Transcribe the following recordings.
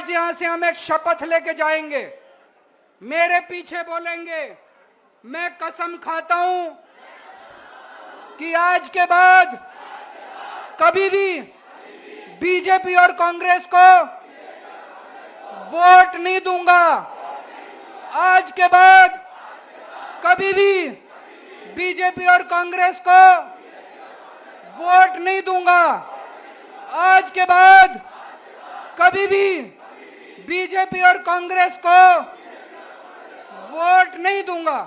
आज यहां से हम एक शपथ लेके जाएंगे, मेरे पीछे बोलेंगे, मैं कसम खाता हूं कि आज के बाद कभी भी बीजेपी और कांग्रेस को वोट नहीं दूंगा। आज के बाद कभी भी बीजेपी और कांग्रेस को वोट नहीं दूंगा। आज के बाद कभी भी बीजेपी और कांग्रेस को वोट नहीं दूंगा।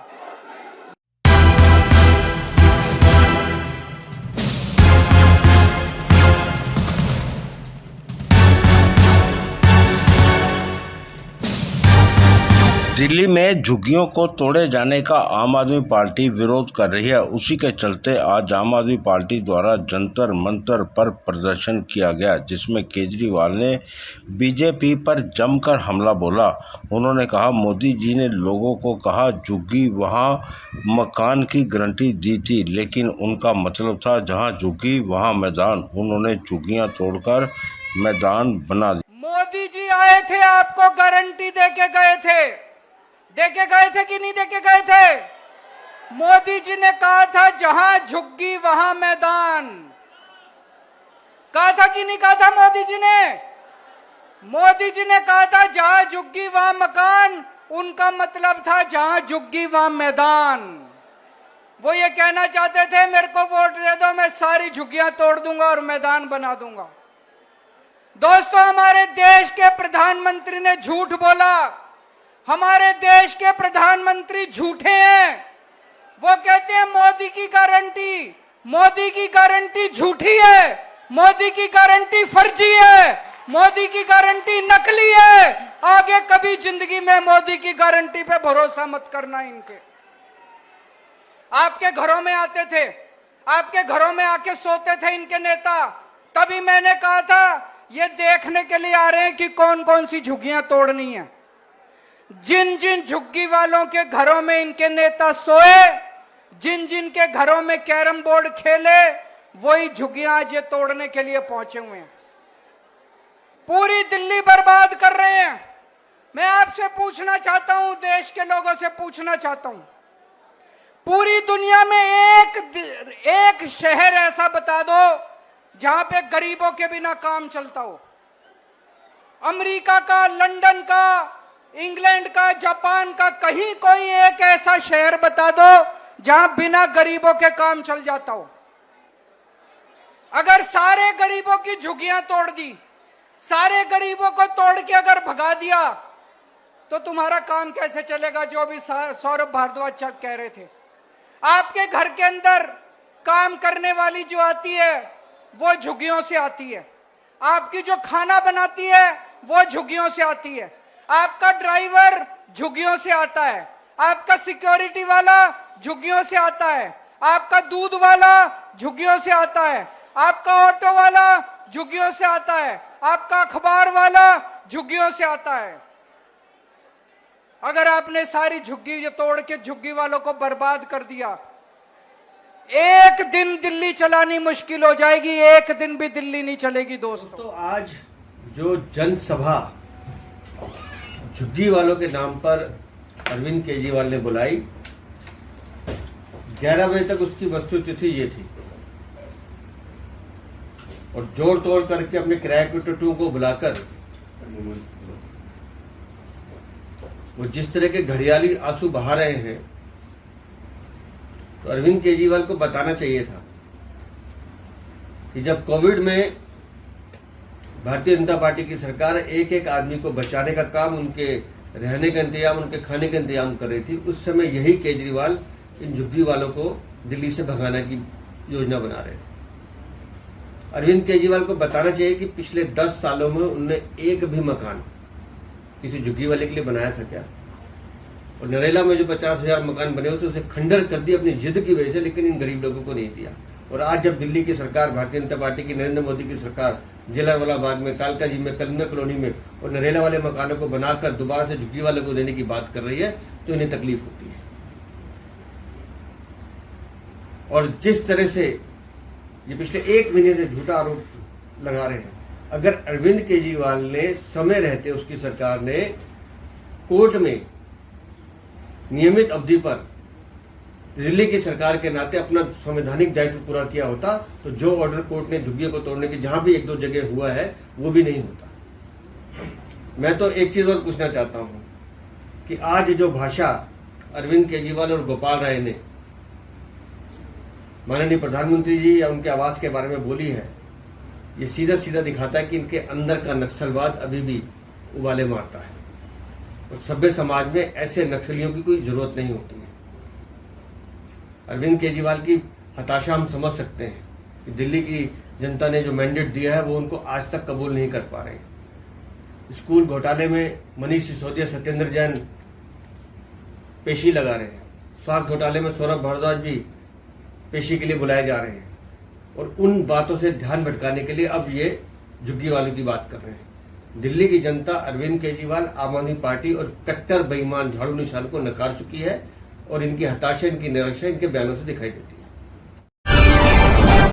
दिल्ली में झुग्गियों को तोड़े जाने का आम आदमी पार्टी विरोध कर रही है। उसी के चलते आज आम आदमी पार्टी द्वारा जंतर मंतर पर प्रदर्शन किया गया, जिसमें केजरीवाल ने बीजेपी पर जमकर हमला बोला। उन्होंने कहा, मोदी जी ने लोगों को कहा झुग्गी वहां मकान की गारंटी दी थी, लेकिन उनका मतलब था जहां झुग्गी वहां मैदान। उन्होंने झुग्गियां तोड़कर मैदान बना दिया। मोदी जी आए थे, आपको गारंटी देके गए थे कि नहीं देके गए थे? मोदी जी ने कहा था जहां झुग्गी वहां मैदान। कहा था कि नहीं कहा था मोदी जी ने? मोदी जी ने कहा था जहां झुग्गी वहां मकान, उनका मतलब था जहां झुग्गी वहां मैदान। वो ये कहना चाहते थे मेरे को वोट दे दो, मैं सारी झुग्गियां तोड़ दूंगा और मैदान बना दूंगा। दोस्तों, हमारे देश के प्रधानमंत्री ने झूठ बोला। हमारे देश के प्रधानमंत्री झूठे हैं। वो कहते हैं मोदी की गारंटी झूठी है, मोदी की गारंटी फर्जी है, मोदी की गारंटी नकली है। आगे कभी जिंदगी में मोदी की गारंटी पे भरोसा मत करना इनके। आपके घरों में आते थे, आपके घरों में आके सोते थे इनके नेता। तभी मैंने कहा था ये देखने के लिए आ रहे हैं कि कौन कौन सी झुग्गियां तोड़नी है। जिन जिन झुग्गी वालों के घरों में इनके नेता सोए, जिन जिन के घरों में कैरम बोर्ड खेले, वही झुग्गियां आज ये तोड़ने के लिए पहुंचे हुए हैं। पूरी दिल्ली बर्बाद कर रहे हैं। मैं आपसे पूछना चाहता हूं, देश के लोगों से पूछना चाहता हूं, पूरी दुनिया में एक शहर ऐसा बता दो जहां पे गरीबों के बिना काम चलता हो। अमेरिका का, लंदन का, इंग्लैंड का, जापान का, कहीं कोई एक ऐसा शहर बता दो जहां बिना गरीबों के काम चल जाता हो। अगर सारे गरीबों की झुग्गियां तोड़ दी, सारे गरीबों को तोड़ के अगर भगा दिया, तो तुम्हारा काम कैसे चलेगा? जो भी सौरभ भारद्वाज कह रहे थे, आपके घर के अंदर काम करने वाली जो आती है वो झुग्गियों से आती है। आपकी जो खाना बनाती है वो झुग्गियों से आती है। आपका ड्राइवर झुग्गियों से आता है, आपका सिक्योरिटी वाला झुग्गियों से आता है, आपका दूध वाला झुग्गियों से आता है, आपका ऑटो वाला झुग्गियों से आता है, आपका अखबार वाला झुग्गियों से आता है। अगर आपने सारी झुग्गी तोड़ के झुग्गी वालों को बर्बाद कर दिया, एक दिन दिल्ली चलानी मुश्किल हो जाएगी। एक दिन भी दिल्ली नहीं चलेगी दोस्तों। तो आज जो जनसभा झुग्गी वालों के नाम पर अरविंद केजरीवाल ने बुलाई, 11 बजे तक उसकी वस्तुस्थिति ये थी, और जोड़ तोड़ करके अपने किराए के टट्टू को बुलाकर वो जिस तरह के घड़ियाली आंसू बहा रहे हैं, तो अरविंद केजरीवाल को बताना चाहिए था कि जब कोविड में भारतीय जनता पार्टी की सरकार एक एक आदमी को बचाने का काम, उनके रहने का इंतजाम, उनके खाने का इंतजाम कर रही थी, उस समय यही केजरीवाल इन झुग्गी वालों को दिल्ली से भगाने की योजना बना रहे थे। अरविंद केजरीवाल को बताना चाहिए कि पिछले 10 सालों में उनने एक भी मकान किसी झुग्गी वाले के लिए बनाया था क्या? और नरेला में जो 50,000 मकान बने होते उसे खंडर कर दिया अपनी जिद की वजह से, लेकिन इन गरीब लोगों को नहीं दिया। और आज जब दिल्ली की सरकार, भारतीय जनता पार्टी की, नरेंद्र मोदी की सरकार जलियांवाला बाग में, कालका जी में, कलिंगर कॉलोनी में और नरेला वाले मकानों को बनाकर दोबारा से झुग्गी वाले को देने की बात कर रही है, तो इन्हें तकलीफ होती है। और जिस तरह से ये पिछले 1 महीने से झूठा आरोप लगा रहे हैं, अगर अरविंद केजरीवाल ने समय रहते उसकी सरकार ने कोर्ट में नियमित अवधि पर दिल्ली की सरकार के नाते अपना संवैधानिक दायित्व पूरा किया होता तो जो ऑर्डर कोर्ट ने झुग्गियों को तोड़ने की जहां भी एक दो जगह हुआ है वो भी नहीं होता। मैं तो एक चीज और पूछना चाहता हूं कि आज जो भाषा अरविंद केजरीवाल और गोपाल राय ने माननीय प्रधानमंत्री जी या उनके आवास के बारे में बोली है, ये सीधा सीधा दिखाता है कि इनके अंदर का नक्सलवाद अभी भी उबाले मारता है और सभ्य समाज में ऐसे नक्सलियों की कोई जरूरत नहीं होती है। अरविंद केजरीवाल की हताशा हम समझ सकते हैं कि दिल्ली की जनता ने जो मैंडेट दिया है वो उनको आज तक कबूल नहीं कर पा रहे हैं। स्कूल घोटाले में मनीष सिसोदिया, सत्येंद्र जैन पेशी लगा रहे हैं। स्वास्थ्य घोटाले में सौरभ भारद्वाज भी पेशी के लिए बुलाए जा रहे हैं और उन बातों से ध्यान भटकाने के लिए अब ये झुग्गी वालों की बात कर रहे हैं। दिल्ली की जनता अरविंद केजरीवाल, आम आदमी पार्टी और कट्टर बेईमान झाड़ू निशान को नकार चुकी है और इनकी हताशा, इनकी निराशा इनके बयानों से दिखाई देती है।